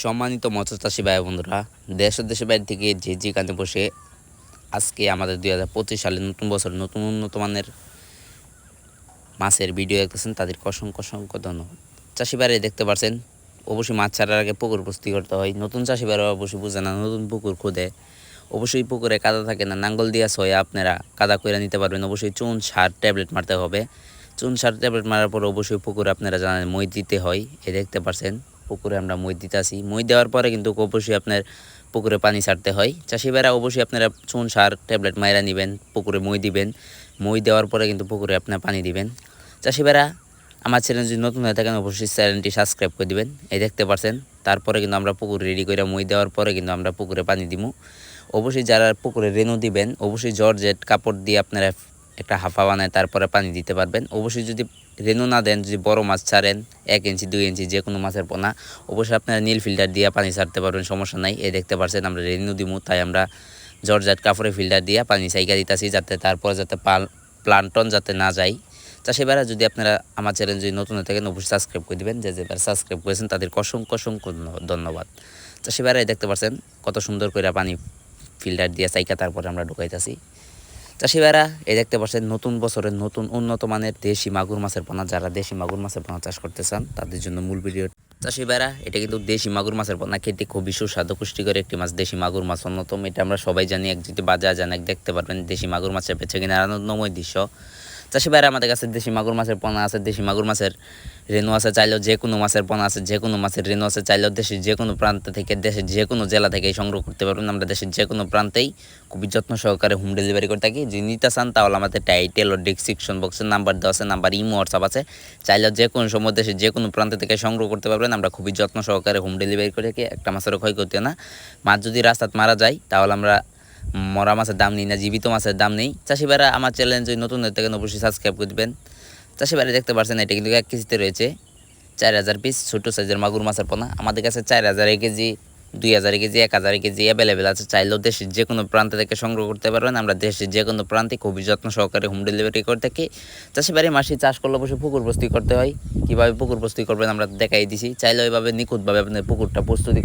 সম্মানিত মৎস্য চাষী ভাই বন্ধুরা, দেশ ও দেশের বাইরে থেকে যে যেখানে বসে আজকে আমাদের 2025 সালে নতুন বছর নতুন উন্নত মানের মাছের ভিডিও দেখতেছেন, তাদেরকে অসংখ্য অসংখ্য ধন্যবাদ। চাষি ভাইরা দেখতে পাচ্ছেন, অবশ্যই মাছ ছাড়ার আগে পুকুর প্রস্তুতি করতে হয়। নতুন চাষি ভাইরা অবশ্যই বুঝে না, নতুন পুকুর খুদে অবশ্যই পুকুরে কাদা থাকে না, নাঙ্গল দিয়া ছয়ে আপনারা কাদা করে নিতে পারবেন। অবশ্যই চুন সার ট্যাবলেট মারতে হবে। চুন সার ট্যাবলেট মারার পর অবশ্যই পুকুরে আপনারা জানেন মই দিতে হয়। দেখতে পাচ্ছেন পুকুরে আমরা মই দিতে আসি। মই দেওয়ার পরে কিন্তু অবশ্যই আপনার পুকুরে পানি ছাড়তে হয়। চাষি ভাইরা অবশ্যই আপনারা চুন সার ট্যাবলেট মাইরা নেবেন, পুকুরে মই দিবেন। মই দেওয়ার পরে কিন্তু পুকুরে আপনার পানি দিবেন। চাষি ভাইরা আমার চ্যানেল যদি নতুন হয়ে থাকেন অবশ্যই চ্যানেলটি সাবস্ক্রাইব করে দিবেন। দেখতে পাচ্ছেন তারপরে কিন্তু আমরা পুকুর রেডি করে মই দেওয়ার পরে কিন্তু আমরা পুকুরে পানি দিব। অবশ্যই যারা পুকুরে রেনু দিবেন অবশ্যই জর্জেট কাপড় দিয়ে আপনারা একটা হাফা বানায় তারপরে পানি দিতে পারবেন। অবশ্যই যদি রেনু না দেন, যদি বড় মাছ ছাড়েন 1 ইঞ্চি 2 ইঞ্চি যে কোনো মাছের পোনা, অবশ্যই আপনারা নীল ফিল্টার দিয়ে পানি ছাড়তে পারবেন, সমস্যা নাই। দেখতে পাচ্ছেন আমরা রেনু দিমু, তাই আমরা জর্জেট কাপড়ে ফিল্টার দিয়ে পানি চাইকা দিতেছি, যাতে তারপরে যাতে প্লান্টন যাতে না যায়। চাষি ভাইরা যদি আপনারা আমার চ্যানেল যদি নতুন হয়ে থাকেন অবশ্যই সাবস্ক্রাইব করে দিবেন। যে সাবস্ক্রাইব করেছেন তাদেরকে অসংখ্য অসংখ্য ধন্যবাদ। চাষি ভাইরা দেখতে পাচ্ছেন কত সুন্দর করে পানি ফিল্টার দিয়ে চাইকা তারপরে আমরা ঢুকাইতেছি। চাষি ভাইরা দেখতে পাচ্ছেন নতুন বছরের নতুন উন্নত মানের দেশি মাগুর মাছের পোনা, যারা দেশি মাগুর মাছের পোনা চাষ করতে চান তাদের জন্য মূল ভিডিও। চাষি ভাইরা এটা কিন্তু দেশি মাগুর মাছের পোনা, খেতে খুবই সুস্বাদু পুষ্টিকর একটি মাছ। দেশি মাগুর মাছ অন্যতম, এটা আমরা সবাই জানি। যদি বাজার যান দেখতে পারবেন দেশি মাগুর মাছের বেচে কিনা আনন্দময় দৃশ্য। চাষি ভাইরা আমাদের কাছে দেশি মাগুর মাছের পোনা আছে, দেশি মাগুর মাছের রেনু আছে, চাইলেও যে কোনো মাছের পোনা আছে, যে কোনো মাছের রেনু আছে, চাইলেও দেশের যে কোনো প্রান্ত থেকে, দেশের যে কোনো জেলা থেকে সংগ্রহ করতে পারবেন। আমরা দেশের যে কোনো প্রান্তেই খুবই যত্ন সহকারে হোম ডেলিভারি করে থাকি। যদি নিতে চান তাহলে আমাদের টাইটেল ও ডিসক্রিপশন বক্সের নাম্বার দেওয়া আছে, নাম্বার ইমো হোয়াটসঅ্যাপ আছে, চাইলেও যে কোনো সময় দেশের যে কোনো প্রান্ত থেকে সংগ্রহ করতে পারবেন। আমরা খুবই যত্ন সহকারে হোম ডেলিভারি করে থাকি, একটা মাছেরও ক্ষয় করতে না। মাছ যদি রাস্তাত মারা যায় তাহলে আমরা মরা মাছের দাম নেই না, জীবিত মাছের দাম নেই। চাষি ভাইরা আমার চ্যানেল যদি নতুন হয়ে থাকেন অবশ্যই সাবস্ক্রাইব করে দেবেন। চাষি ভাইরা দেখতে পাচ্ছেন এটা কিন্তু 1 কেজিতে রয়েছে 4000 পিস ছোটো সাইজের মাগুর মাছের পোনা। আমাদের কাছে 4000 কেজি, 2000 কেজি, 1000 কেজি অ্যাভেলেবেল আছে। চাইলেও দেশের যে কোনো প্রান্ত থেকে সংগ্রহ করতে পারবেন। আমরা দেশের যে কোনো প্রান্তে খুবই যত্ন সহকারে হোম ডেলিভারি করে থাকি। চাষি ভাইরা মাসি চাষ করলে অবশ্যই পুকুর প্রস্তুতি করতে হয়। কীভাবে পুকুর প্রস্তুতি করবেন আমরা দেখাই দিছি। চাইলেও এভাবে নিখুঁতভাবে আপনার পুকুরটা প্রস্তুতি